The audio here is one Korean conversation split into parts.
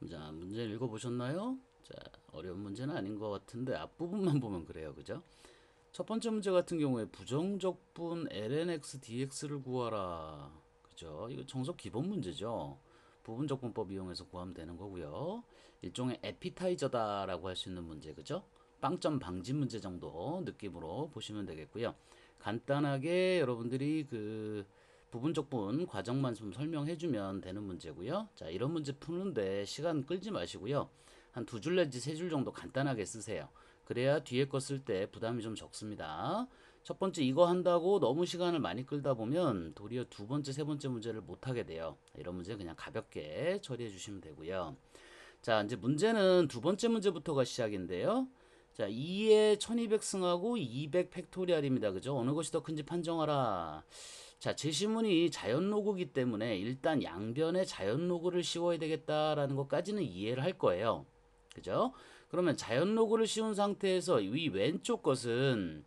자, 문제 읽어보셨나요? 자, 어려운 문제는 아닌 것 같은데 앞부분만 보면 그래요. 그죠? 첫 번째 문제 같은 경우에 부정적분 lnx dx를 구하라. 그죠? 이거 정석 기본 문제죠. 부분적분법 이용해서 구하면 되는 거고요. 일종의 에피타이저다라고 할 수 있는 문제. 그죠? 빵점 방지 문제 정도 느낌으로 보시면 되겠고요. 간단하게 여러분들이 그 부분적분 과정만 좀 설명해주면 되는 문제고요. 자, 이런 문제 푸는데 시간 끌지 마시고요. 한 두 줄 내지 세 줄 정도 간단하게 쓰세요. 그래야 뒤에 거 쓸 때 부담이 좀 적습니다. 첫 번째 이거 한다고 너무 시간을 많이 끌다 보면 도리어 두 번째, 세 번째 문제를 못 하게 돼요. 이런 문제 그냥 가볍게 처리해 주시면 되고요. 자, 이제 문제는 두 번째 문제부터가 시작인데요. 자, 2에 1200 승하고 200 팩토리얼입니다. 그죠? 어느 것이 더 큰지 판정하라. 자, 제시문이 자연 로그이기 때문에 일단 양변에 자연 로그를 씌워야 되겠다라는 것까지는 이해를 할 거예요. 그죠? 그러면 자연 로그를 씌운 상태에서 이 왼쪽 것은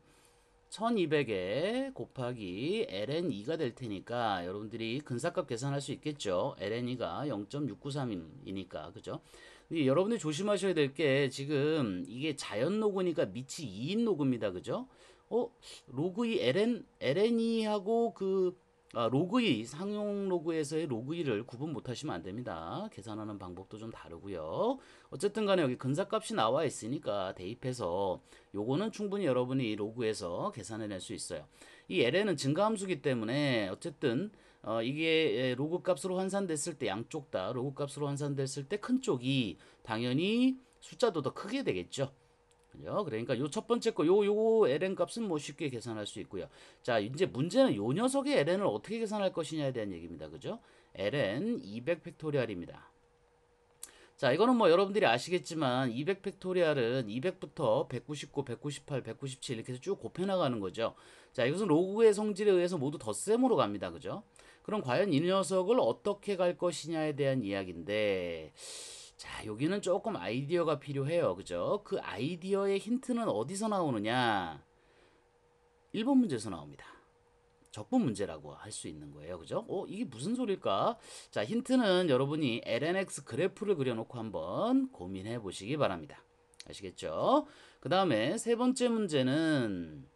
1200에 곱하기 ln2가 될 테니까 여러분들이 근사값 계산할 수 있겠죠. ln2가 0.693이니까 그죠? 근데 여러분들이 조심하셔야 될 게 지금 이게 자연 로그니까 밑이 2인 로그입니다. 그죠? 로그 2 ln2하고 로그 2 상용 로그에서의 로그 2를 구분 못 하시면 안 됩니다. 계산하는 방법도 좀 다르고요. 어쨌든 간에 여기 근사값이 나와 있으니까 대입해서 요거는 충분히 여러분이 로그에서 계산해낼 수 있어요. 이 ln은 증가함수기 때문에 어쨌든 이게 로그 값으로 환산됐을 때 양쪽 다 로그 값으로 환산됐을 때 큰 쪽이 당연히 숫자도 더 크게 되겠죠. 그죠? 그러니까 요 첫 번째 거, 요 ln 값은 뭐 쉽게 계산할 수 있고요. 자, 이제 문제는 요 녀석의 ln을 어떻게 계산할 것이냐에 대한 얘기입니다. 그죠? ln 200 팩토리얼입니다. 자, 이거는 뭐 여러분들이 아시겠지만 200 팩토리얼은 200부터 199, 198, 197 이렇게 해서 쭉 곱해나가는 거죠. 자, 이것은 로그의 성질에 의해서 모두 덧셈으로 갑니다. 그죠? 그럼 과연 이 녀석을 어떻게 갈 것이냐에 대한 이야기인데 자, 여기는 조금 아이디어가 필요해요. 그죠? 그 아이디어의 힌트는 어디서 나오느냐? 1번 문제에서 나옵니다. 적분 문제라고 할 수 있는 거예요. 그죠? 이게 무슨 소릴까? 자, 힌트는 여러분이 LNX 그래프를 그려놓고 한번 고민해 보시기 바랍니다. 아시겠죠? 그 다음에 세 번째 문제는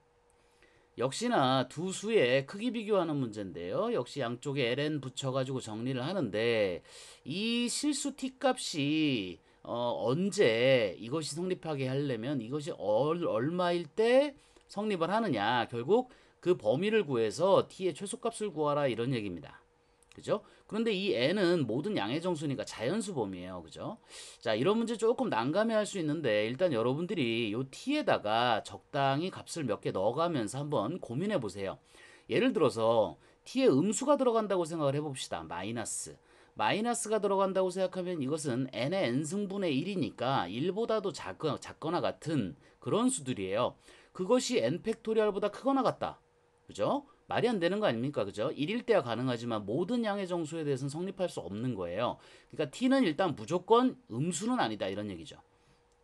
역시나 두 수의 크기 비교하는 문제인데요. 역시 양쪽에 ln 붙여가지고 정리를 하는데 이 실수 t값이 언제 이것이 성립하게 하려면 이것이 얼마일 때 성립을 하느냐. 결국 그 범위를 구해서 t의 최소값을 구하라 이런 얘기입니다. 그죠? 그런데 이 n은 모든 양의 정수니까 자연수 범위예요. 그죠? 자, 이런 문제 조금 난감해할 수 있는데 일단 여러분들이 요 t에다가 적당히 값을 몇 개 넣어가면서 한번 고민해 보세요. 예를 들어서 t에 음수가 들어간다고 생각을 해봅시다. 마이너스. 마이너스가 들어간다고 생각하면 이것은 n의 n승분의 1이니까 1보다도 작거나 같은 그런 수들이에요. 그것이 n 팩토리얼보다 크거나 같다. 그죠? 말이 안 되는 거 아닙니까? 그죠? 1일 때야 가능하지만 모든 양의 정수에 대해서는 성립할 수 없는 거예요. 그러니까 t는 일단 무조건 음수는 아니다 이런 얘기죠.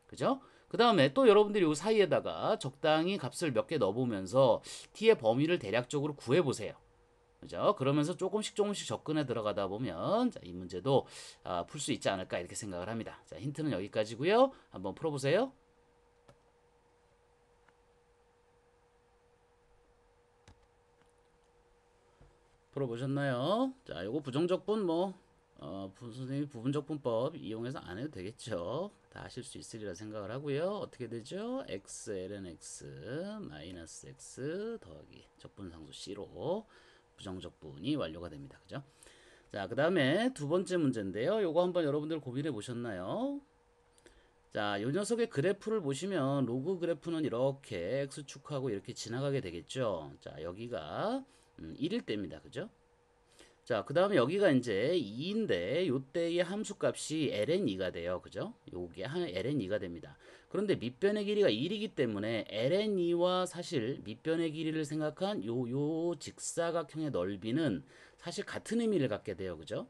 그죠? 그 다음에 또 여러분들이 이 사이에다가 적당히 값을 몇 개 넣어보면서 t의 범위를 대략적으로 구해보세요. 그죠? 그러면서 조금씩 조금씩 접근해 들어가다 보면 자, 이 문제도 풀 수 있지 않을까 이렇게 생각을 합니다. 자, 힌트는 여기까지고요. 한번 풀어보세요. 풀어보셨나요? 자, 요거 부정적분 선생님이 부분적분법 이용해서 안 해도 되겠죠. 다 하실 수 있으리라 생각을 하고요. 어떻게 되죠? x ln x 마이너스 x 더하기 적분상수 c로 부정적분이 완료가 됩니다. 그죠? 자, 그 다음에 두 번째 문제인데요. 요거 한번 여러분들 고민해 보셨나요? 자, 요 녀석의 그래프를 보시면 로그 그래프는 이렇게 x축하고 이렇게 지나가게 되겠죠. 자, 여기가 1일 때입니다. 그죠? 자, 그 다음에 여기가 이제 2인데 요때의 함수값이 ln2가 돼요. 그죠? 요게 ln2가 됩니다. 그런데 밑변의 길이가 1이기 때문에 ln2와 사실 밑변의 길이를 생각한 요 직사각형의 넓이는 사실 같은 의미를 갖게 돼요. 그죠?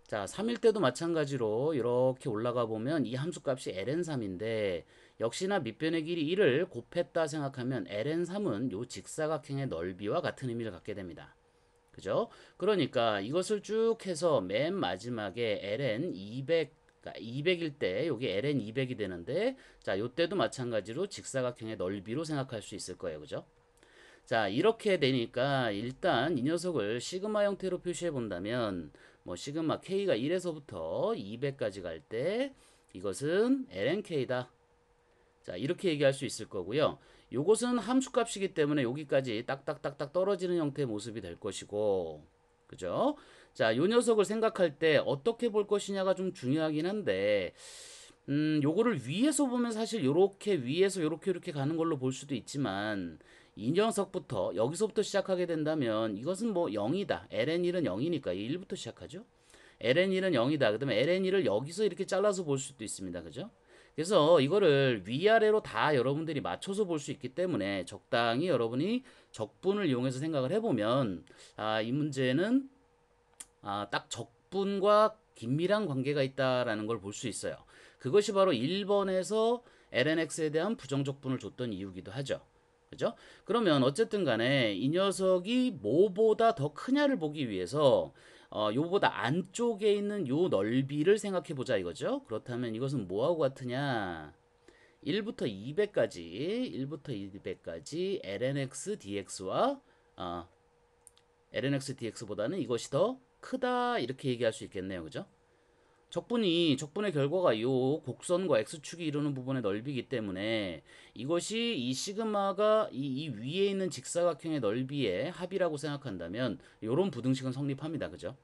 자, 3일 때도 마찬가지로 이렇게 올라가 보면 이 함수값이 ln3인데 역시나 밑변의 길이 1을 곱했다 생각하면 ln3은 요 직사각형의 넓이와 같은 의미를 갖게 됩니다. 그죠? 그러니까 이것을 쭉 해서 맨 마지막에 ln 200 그러니까 200일 때 여기 ln 200이 되는데 자, 요때도 마찬가지로 직사각형의 넓이로 생각할 수 있을 거예요. 그죠? 자, 이렇게 되니까 일단 이 녀석을 시그마 형태로 표시해 본다면 뭐 시그마 k가 1에서부터 200까지 갈 때 이것은 lnk다. 자, 이렇게 얘기할 수 있을 거고요. 요것은 함수값이기 때문에 여기까지 딱딱딱딱 떨어지는 형태의 모습이 될 것이고, 그죠? 자, 요 녀석을 생각할 때 어떻게 볼 것이냐가 좀 중요하긴 한데, 요거를 위에서 보면 사실 요렇게 위에서 요렇게 이렇게 가는 걸로 볼 수도 있지만, 이 녀석부터 여기서부터 시작하게 된다면 이것은 뭐 0이다. ln1은 0이니까 1부터 시작하죠. ln1은 0이다. 그다음에 ln1을 여기서 이렇게 잘라서 볼 수도 있습니다. 그죠? 그래서 이거를 위아래로 다 여러분들이 맞춰서 볼 수 있기 때문에 적당히 여러분이 적분을 이용해서 생각을 해보면 이 문제는 딱 적분과 긴밀한 관계가 있다라는 걸 볼 수 있어요. 그것이 바로 1번에서 lnx에 대한 부정적분을 줬던 이유기도 하죠. 그죠? 그러면 어쨌든 간에 이 녀석이 뭐보다 더 크냐를 보기 위해서 요보다 안쪽에 있는 요 넓이를 생각해 보자 이거죠. 그렇다면 이것은 뭐하고 같으냐? 1부터 200까지 lnx dx와 lnx dx보다는 이것이 더 크다 이렇게 얘기할 수 있겠네요. 그죠? 적분의 결과가 이 곡선과 x축이 이루는 부분의 넓이기 때문에 이것이 이 시그마가 이 위에 있는 직사각형의 넓이의 합이라고 생각한다면 이런 부등식은 성립합니다. 그죠?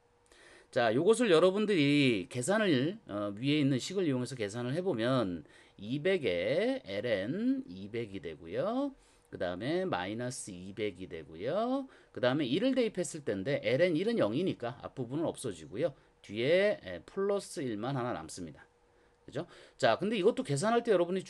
자, 요것을 여러분들이 계산을 위에 있는 식을 이용해서 계산을 해보면 200에 ln 200이 되고요. 그 다음에 마이너스 200이 되고요. 그 다음에 1을 대입했을 때인데 ln 1은 0이니까 앞부분은 없어지고요. 뒤에 플러스 1만 하나 남습니다. 그죠? 자, 근데 이것도 계산할 때 여러분이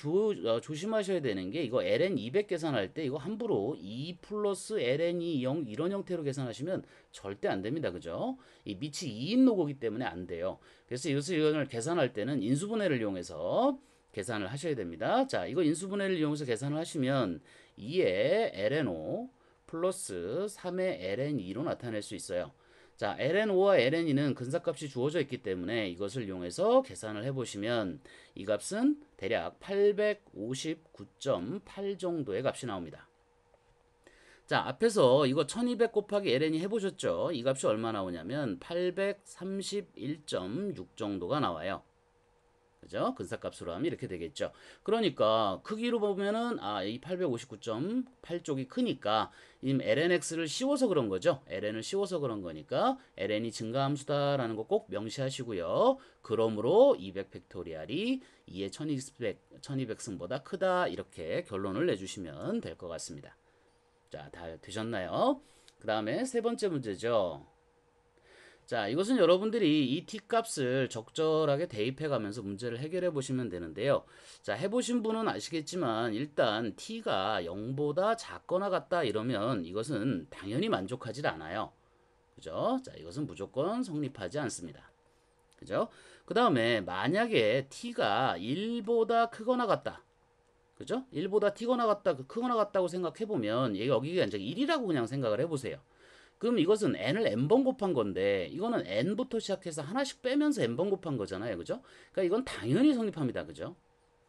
조심하셔야 되는 게 이거 ln 200 계산할 때 이거 함부로 2 플러스 ln이 0 이런 형태로 계산하시면 절대 안 됩니다. 그죠? 이 밑이 2인 노고기 때문에 안 돼요. 그래서 이것을 계산할 때는 인수분해를 이용해서 계산을 하셔야 됩니다. 자, 이거 인수분해를 이용해서 계산을 하시면 2의 ln5 플러스 3의 ln2로 나타낼 수 있어요. 자, ln5와 ln2는 근사값이 주어져 있기 때문에 이것을 이용해서 계산을 해보시면 이 값은 대략 859.8 정도의 값이 나옵니다. 자, 앞에서 이거 1200 곱하기 ln이 해보셨죠? 이 값이 얼마 나오냐면 831.6 정도가 나와요. 그죠? 근사값으로 하면 이렇게 되겠죠. 그러니까 크기로 보면은 이 859.8 쪽이 크니까 이 lnx를 씌워서 그런 거죠. ln을 씌워서 그런 거니까 ln이 증가함수다라는 거 꼭 명시하시고요. 그러므로 200 팩토리알이 2의 1200승보다 크다 이렇게 결론을 내주시면 될 것 같습니다. 자, 다 되셨나요? 그 다음에 세 번째 문제죠. 자, 이것은 여러분들이 이 t값을 적절하게 대입해 가면서 문제를 해결해 보시면 되는데요. 자, 해보신 분은 아시겠지만 일단 t가 0보다 작거나 같다 이러면 이것은 당연히 만족하지 않아요. 그죠? 자, 이것은 무조건 성립하지 않습니다. 그죠? 그 다음에 만약에 t가 1보다 크거나 같다. 그죠? 1보다 크거나 같다고 생각해 보면 얘가 여기가 이제 1이라고 그냥 생각을 해보세요. 그럼 이것은 n을 n번 곱한 건데 이거는 n부터 시작해서 하나씩 빼면서 n번 곱한 거잖아요. 그죠? 그러니까 이건 당연히 성립합니다. 그죠?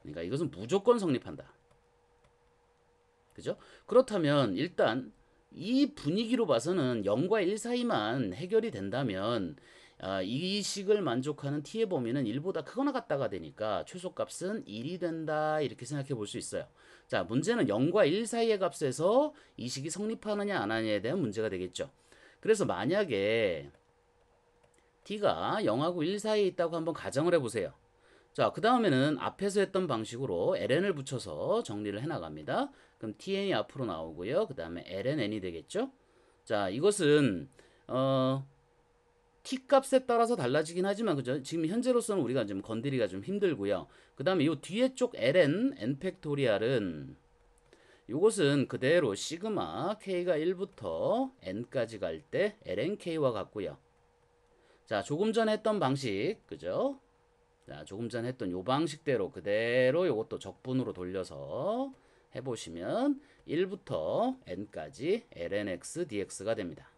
그러니까 이것은 무조건 성립한다. 그죠? 그렇다면 일단 이 분위기로 봐서는 0과 1 사이만 해결이 된다면 이 식을 만족하는 t의 범위는 1보다 크거나 같다가 되니까 최소값은 1이 된다 이렇게 생각해 볼 수 있어요. 자, 문제는 0과 1 사이의 값에서 이 식이 성립하느냐 안 하느냐에 대한 문제가 되겠죠. 그래서 만약에 t가 0하고 1 사이에 있다고 한번 가정을 해보세요. 자, 그 다음에는 앞에서 했던 방식으로 ln을 붙여서 정리를 해나갑니다. 그럼 tn이 앞으로 나오고요. 그 다음에 ln이 되겠죠. 자, 이것은 t 값에 따라서 달라지긴 하지만 그죠? 지금 현재로서는 우리가 좀 건드리기가 좀 힘들고요. 그 다음에 이 뒤에 쪽 ln n 팩토리알은 이것은 그대로 시그마 k가 1부터 n까지 갈 때 lnk와 같고요. 자, 조금 전에 했던 방식, 그죠? 자, 조금 전에 했던 요 방식대로 그대로 이것도 적분으로 돌려서 해보시면 1부터 n까지 lnx dx가 됩니다.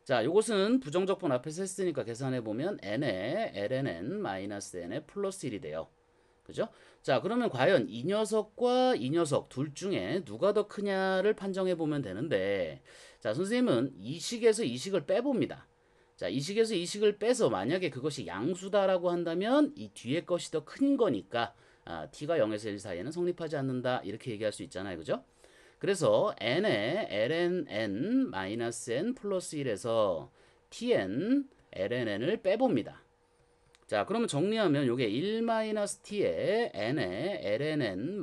자, 요것은 부정적분 앞에서 했으니까 계산해 보면 n에 lnn 마이너스 n에 플러스 1이 돼요. 그죠? 자, 그러면 과연 이 녀석과 이 녀석 둘 중에 누가 더 크냐를 판정해 보면 되는데, 자, 선생님은 이 식에서 이 식을 빼봅니다. 자, 이 식에서 이 식을 빼서 만약에 그것이 양수다라고 한다면 이 뒤에 것이 더 큰 거니까 t가 0에서 1 사이에는 성립하지 않는다 이렇게 얘기할 수 있잖아요. 그죠? 그래서 n에 ln n 플러스 1에서 tn ln을 빼봅니다. 자, 그러면 정리하면 요게 1-t에 n에 ln n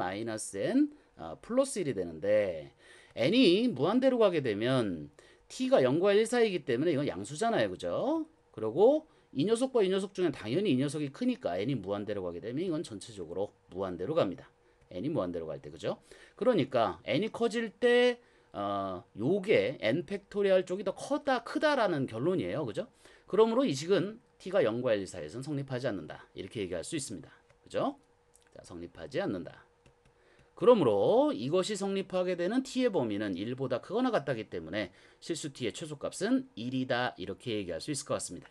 플러스 1이 되는데 n이 무한대로 가게 되면 t가 0과 1 사이이기 때문에 이건 양수잖아요. 그죠? 그리고 이 녀석과 이 녀석 중에 당연히 이 녀석이 크니까 n이 무한대로 가게 되면 이건 전체적으로 무한대로 갑니다. n이 무한대로 갈 때. 그죠? 그러니까 n이 커질 때 요게 n 팩토리얼 쪽이 더 크다라는 결론이에요. 그죠? 그러므로 이 식은 t가 0과 1 사이에서는 성립하지 않는다. 이렇게 얘기할 수 있습니다. 그죠? 자, 성립하지 않는다. 그러므로 이것이 성립하게 되는 t의 범위는 1보다 크거나 같다기 때문에 실수 t의 최소값은 1이다. 이렇게 얘기할 수 있을 것 같습니다.